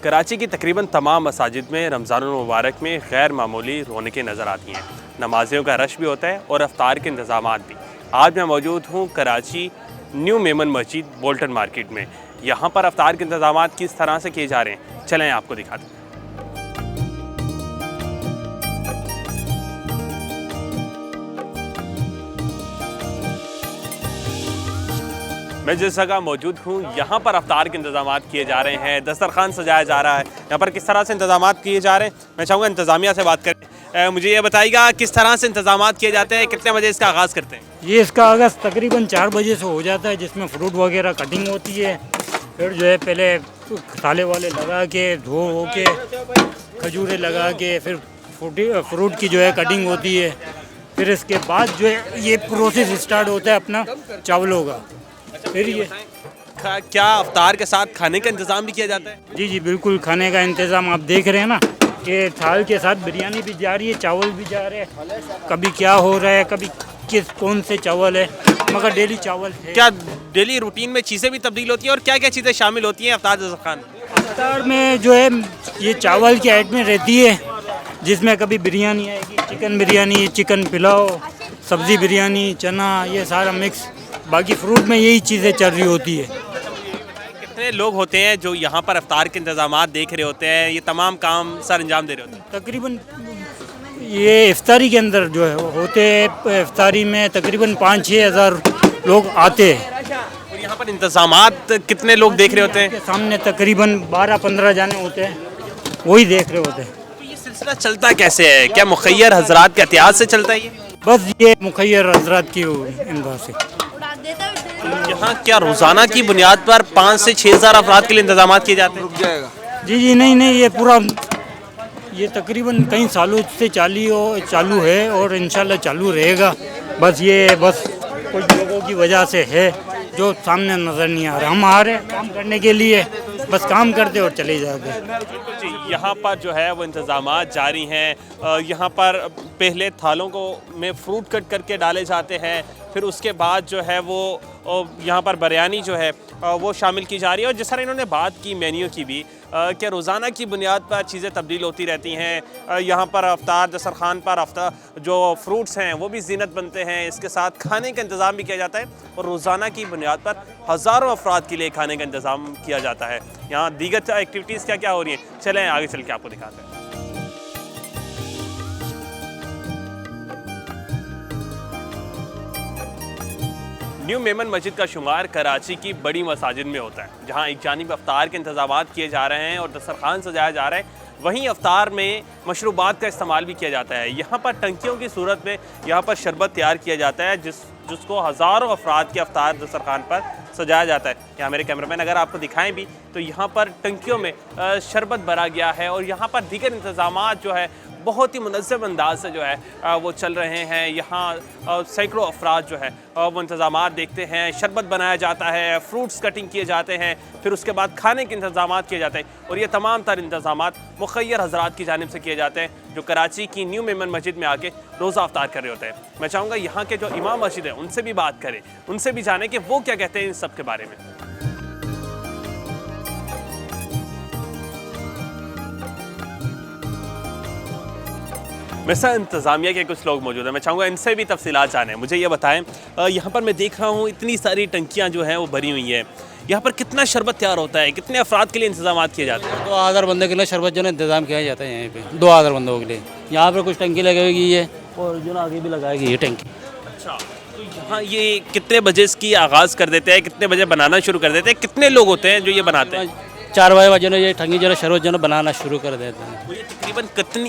کراچی کی تقریباً تمام مساجد میں رمضان المبارک میں غیر معمولی رونقیں نظر آتی ہیں. نمازیوں کا رش بھی ہوتا ہے اور افطار کے انتظامات بھی. آج میں موجود ہوں کراچی نیو میمن مسجد بولٹن مارکیٹ میں. یہاں پر افطار کے انتظامات کس طرح سے کیے جا رہے ہیں چلیں آپ کو دکھاتے ہیں. میں جس جگہ موجود ہوں یہاں پر افطار کے انتظامات کیے جا رہے ہیں, دسترخوان سجایا جا رہا ہے. یہاں پر کس طرح سے انتظامات کیے جا رہے ہیں میں چاہوں گا انتظامیہ سے بات کریں. مجھے یہ بتائیے گا کس طرح سے انتظامات کیے جاتے ہیں, کتنے بجے اس کا آغاز کرتے ہیں؟ یہ اس کا آغاز تقریباً 4 بجے سے ہو جاتا ہے, جس میں فروٹ وغیرہ کٹنگ ہوتی ہے. پھر جو ہے پہلے تالے والے لگا کے دھو ہو کے کھجورے لگا کے پھر فروٹ کی جو ہے کٹنگ ہوتی ہے. پھر اس کے بعد جو ہے یہ پروسیس اسٹارٹ ہوتا ہے اپنا چاولوں کا. پھر یہ کیا افطار کے ساتھ کھانے کا انتظام بھی کیا جاتا ہے؟ جی بالکل, کھانے کا انتظام آپ دیکھ رہے ہیں نا کہ تھال کے ساتھ بریانی بھی جا رہی ہے, چاول بھی جا رہے ہیں. کبھی کیا ہو رہا ہے, کبھی کون سے چاول ہے, مگر ڈیلی چاول ہے. کیا ڈیلی روٹین میں چیزیں بھی تبدیل ہوتی ہیں اور کیا کیا چیزیں شامل ہوتی ہیں افطار دسترخوان؟ افطار میں جو ہے یہ چاول کی آئٹمیں رہتی ہے, جس میں کبھی بریانی آئے گی, چکن بریانی, چکن پلاؤ, سبزی بریانی, چنا, یہ سارا مکس. باقی فروٹ میں یہی چیزیں چل رہی ہوتی ہے. کتنے لوگ ہوتے ہیں جو یہاں پر افطار کے انتظامات دیکھ رہے ہوتے ہیں, یہ تمام کام سر انجام دے رہے ہوتے ہیں؟ تقریباً یہ افطاری کے اندر جو ہے ہوتے ہیں, افطاری میں تقریباً 5-6 ہزار لوگ آتے ہیں. اور یہاں پر انتظامات کتنے لوگ دیکھ رہے ہوتے ہیں؟ کے سامنے تقریباً 12-15 جانے ہوتے ہیں, وہی دیکھ رہے ہوتے ہیں. یہ سلسلہ چلتا کیسے ہے؟ کیا مخیر حضرات کے احتیاط سے چلتا ہے یہ؟ بس یہ مخیر حضرات کی امداد سے. یہاں کیا روزانہ کی بنیاد پر 5 سے 6 ہزار افراد کے لیے انتظامات کیے جاتے ہیں؟ جی نہیں, یہ پورا یہ تقریباً کئی سالوں سے چالو ہے اور انشاءاللہ چالو رہے گا. بس کچھ لوگوں کی وجہ سے ہے جو سامنے نظر نہیں آ رہا. ہم آ رہے ہیں کام کرنے کے لیے, بس کام کرتے اور چلے جاتے. جی یہاں پر جو ہے وہ انتظامات جاری ہیں. یہاں پر پہلے تھالوں کو میں فروٹ کٹ کر کے ڈالے جاتے ہیں, پھر اس کے بعد جو ہے وہ یہاں پر بریانی جو ہے وہ شامل کی جا رہی ہے. اور جس طرح انہوں نے بات کی مینیو کی بھی کہ روزانہ کی بنیاد پر چیزیں تبدیل ہوتی رہتی ہیں. یہاں پر افطار دسترخوان پر جو فروٹس ہیں وہ بھی زینت بنتے ہیں, اس کے ساتھ کھانے کا انتظام بھی کیا جاتا ہے اور روزانہ کی بنیاد پر ہزاروں افراد کے لیے کھانے کا انتظام کیا جاتا ہے. یہاں دیگر ایکٹیویٹیز کیا ہو رہی ہیں چلیں آگے چل کے آپ کو دکھاتے ہیں. نیو میمن مسجد کا شمار کراچی کی بڑی مساجد میں ہوتا ہے, جہاں ایک جانب افطار کے انتظامات کیے جا رہے ہیں اور دسترخوان سجایا جا رہا ہے, وہیں افطار میں مشروبات کا استعمال بھی کیا جاتا ہے. یہاں پر ٹنکیوں کی صورت میں یہاں پر شربت تیار کیا جاتا ہے جس کو ہزاروں افراد کے افطار دسترخوان پر سجایا جاتا ہے. یہاں میرے کیمرہ مین اگر آپ کو دکھائیں بھی تو یہاں پر ٹنکیوں میں شربت بھرا گیا ہے, اور یہاں پر دیگر انتظامات جو ہے بہت ہی منظم انداز سے جو ہے وہ چل رہے ہیں. یہاں سینکڑوں افراد جو ہے وہ انتظامات دیکھتے ہیں. شربت بنایا جاتا ہے, فروٹس کٹنگ کیے جاتے ہیں, پھر اس کے بعد کھانے کے انتظامات کیے جاتے ہیں. اور یہ تمام تر انتظامات مخیر حضرات کی جانب سے کیے جاتے ہیں جو کراچی کی نیو میمن مسجد میں آ کے روزہ افطار کر رہے ہوتے ہیں. میں چاہوں گا یہاں کے جو امام مسجد ہیں ان سے بھی بات کریں, ان سے بھی جانیں کہ وہ کیا کہتے ہیں ان سب کے بارے میں. مثلا انتظامیہ کے کچھ لوگ موجود ہیں, میں چاہوں گا ان سے بھی تفصیلات جانیں. مجھے یہ بتائیں, یہاں پر میں دیکھ رہا ہوں اتنی ساری ٹنکیاں جو ہیں وہ بھری ہوئی ہیں, یہاں پر کتنا شربت تیار ہوتا ہے, کتنے افراد کے لیے انتظامات کیے جاتے ہیں؟ 2000 بندے کے لیے شربت جو ہے انتظام کیا جاتا ہے. یہاں پہ 2000 بندوں کے لیے یہاں پر کچھ ٹنکی لگے گی ہے اور جو نا آگے بھی لگائے گی یہ ٹنکی. اچھا, تو یہاں یہ کتنے بجے اس کی آغاز کر دیتے ہیں, کتنے بجے بنانا شروع کر دیتے ہیں, کتنے لوگ ہوتے ہیں جو یہ بناتے ہیں؟ 4 بجے جو یہ ٹنکی جو ہے شربت جو ہے بنانا شروع کر دیتے ہیں. یہ تقریباً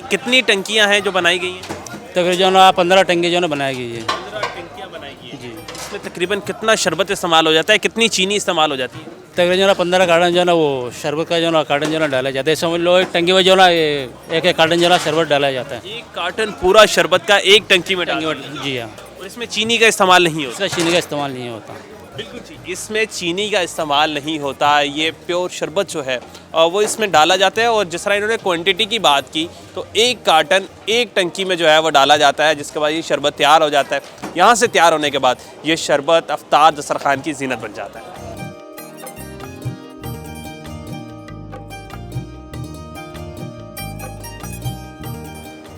کتنی ٹنکیاں ہیں جو بنائی گئی ہیں؟ تقریباً 15 ٹنکی جو ہے بنائی گئی ہے. 15 ٹنکیاں بنائی گئی ہیں. جی, اس میں تقریباً کتنا شربت استعمال ہو جاتا ہے, کتنی چینی استعمال ہو جاتی ہے؟ تقریباً جو ہے 15 کارٹن جو ہے نا وہ شربت کا جو ہے نا کارٹن جو ہے ڈالا جاتا ہے. سمجھ لو ایک ٹنکی میں جو ہے نا ایک کارٹن جو ہے نا شربت ڈالا جاتا ہے. ایک کارٹن پورا شربت کا ایک ٹنکی میں ڈالتے ہیں؟ جی ہاں. اور اس میں چینی کا استعمال نہیں ہوتا؟ اس کا چینی کا استعمال نہیں ہوتا. بالکل ٹھیک, اس میں چینی کا استعمال نہیں ہوتا. یہ پیور شربت جو ہے وہ اس میں ڈالا جاتا ہے. اور جس طرح انہوں نے کوانٹٹی کی بات کی تو ایک کارٹن ایک ٹنکی میں جو ہے وہ ڈالا جاتا ہے, جس کے بعد یہ شربت تیار ہو جاتا ہے. یہاں سے تیار ہونے کے بعد یہ شربت افطار دسترخوان کی زینت بن جاتا ہے.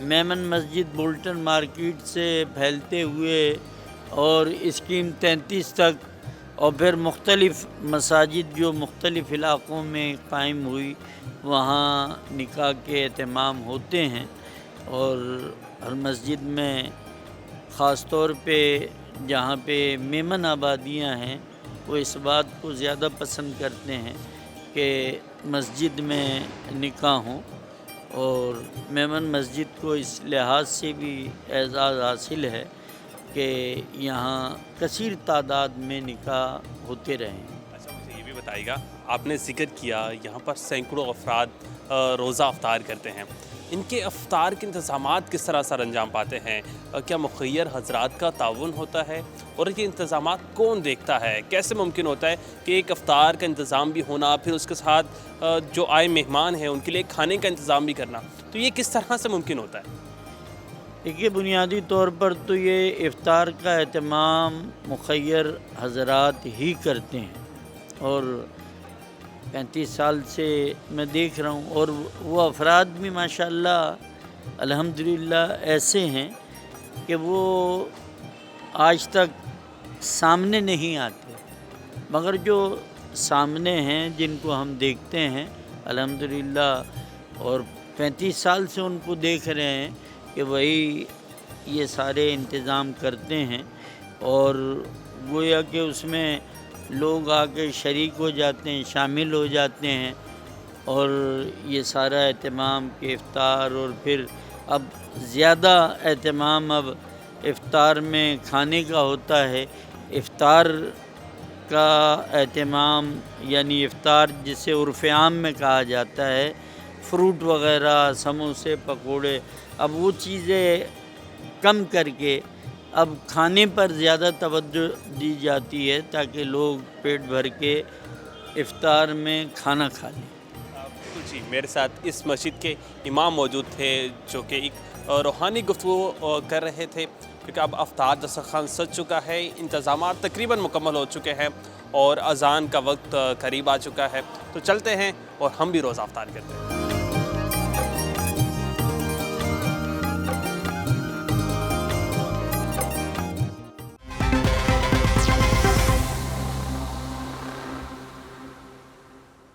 میمن مسجد بولٹن مارکیٹ سے پھیلتے ہوئے اور اسکیم 33 تک، اور پھر مختلف مساجد جو مختلف علاقوں میں قائم ہوئی وہاں نکاح کے اہتمام ہوتے ہیں، اور ہر مسجد میں خاص طور پہ جہاں پہ میمن آبادیاں ہیں وہ اس بات کو زیادہ پسند کرتے ہیں کہ مسجد میں نکاح ہوں، اور میمن مسجد کو اس لحاظ سے بھی اعزاز حاصل ہے کہ یہاں کثیر تعداد میں نکاح ہوتے رہیں۔ اچھا مجھے یہ بھی بتائیے گا، آپ نے ذکر کیا یہاں پر سینکڑوں افراد روزہ افطار کرتے ہیں، ان کے افطار کے انتظامات کس طرح سر انجام پاتے ہیں؟ کیا مخیر حضرات کا تعاون ہوتا ہے؟ اور یہ انتظامات کون دیکھتا ہے؟ کیسے ممکن ہوتا ہے کہ ایک افطار کا انتظام بھی ہونا، پھر اس کے ساتھ جو آئے مہمان ہیں ان کے لیے کھانے کا انتظام بھی کرنا، تو یہ کس طرح سے ممکن ہوتا ہے؟ دیکھیے، بنیادی طور پر تو یہ افطار کا اہتمام مخیر حضرات ہی کرتے ہیں، اور 35 سال سے میں دیکھ رہا ہوں، اور وہ افراد بھی ماشاءاللہ الحمدللہ ایسے ہیں کہ وہ آج تک سامنے نہیں آتے، مگر جو سامنے ہیں جن کو ہم دیکھتے ہیں الحمدللہ، اور 35 سال سے ان کو دیکھ رہے ہیں کہ وہی یہ سارے انتظام کرتے ہیں، اور گویا کہ اس میں لوگ آ کے شریک ہو جاتے ہیں، شامل ہو جاتے ہیں، اور یہ سارا اہتمام کہ افطار، اور پھر اب زیادہ اہتمام اب افطار میں کھانے کا ہوتا ہے۔ افطار کا اہتمام یعنی افطار جسے عرف عام میں کہا جاتا ہے، فروٹ وغیرہ، سموسے، پکوڑے، اب وہ چیزیں کم کر کے اب کھانے پر زیادہ توجہ دی جاتی ہے تاکہ لوگ پیٹ بھر کے افطار میں کھانا کھا لیں۔ جی، میرے ساتھ اس مسجد کے امام موجود تھے جو کہ ایک روحانی گفتگو کر رہے تھے، کیونکہ اب افطار دسترخوان سج چکا ہے، انتظامات تقریباً مکمل ہو چکے ہیں اور اذان کا وقت قریب آ چکا ہے، تو چلتے ہیں اور ہم بھی روزہ افطار کرتے ہیں۔